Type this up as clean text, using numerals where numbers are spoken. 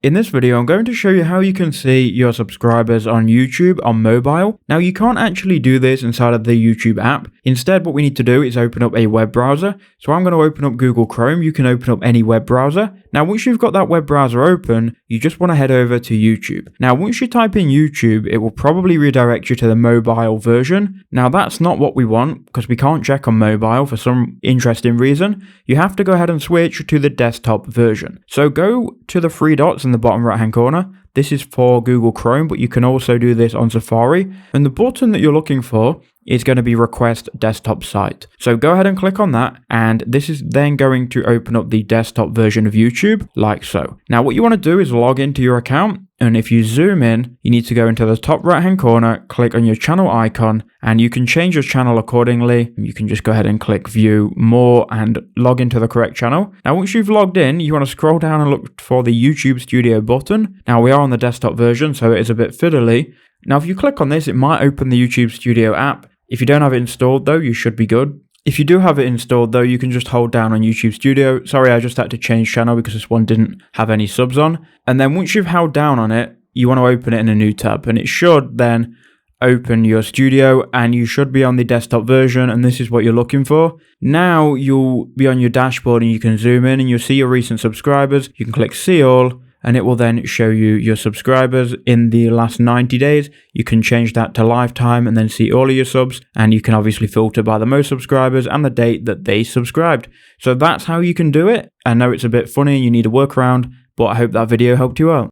In this video, I'm going to show you how you can see your subscribers on YouTube on mobile. Now, you can't actually do this inside of the YouTube app. Instead, what we need to do is open up a web browser. So I'm going to open up Google Chrome. You can open up any web browser. Now, once you've got that web browser open, you just want to head over to YouTube. Now, once you type in YouTube, it will probably redirect you to the mobile version. Now, that's not what we want because we can't check on mobile for some interesting reason. You have to go ahead and switch to the desktop version. So go to the three dots in the bottom right hand corner. This is for Google Chrome, but you can also do this on Safari. And the button that you're looking for is going to be request desktop site. So go ahead and click on that. And this is then going to open up the desktop version of YouTube like so. Now, what you want to do is log into your account. And if you zoom in, you need to go into the top right hand corner, click on your channel icon, and you can change your channel accordingly. You can just go ahead and click view more and log into the correct channel. Now, once you've logged in, you want to scroll down and look for the YouTube Studio button. Now, we are on the desktop version, so it is a bit fiddly. Now, if you click on this, it might open the YouTube Studio app. If you don't have it installed though, you should be good. If you do have it installed though, you can just hold down on YouTube Studio. Sorry, I just had to change channel because this one didn't have any subs on. And then once you've held down on it, you want to open it in a new tab, and it should then open your studio, and you should be on the desktop version, and this is what you're looking for. Now you'll be on your dashboard and you can zoom in and you'll see your recent subscribers. You can click see all, and it will then show you your subscribers in the last 90 days. You can change that to lifetime and then see all of your subs, and you can obviously filter by the most subscribers and the date that they subscribed. So that's how you can do it. I know it's a bit funny and you need a workaround, but I hope that video helped you out.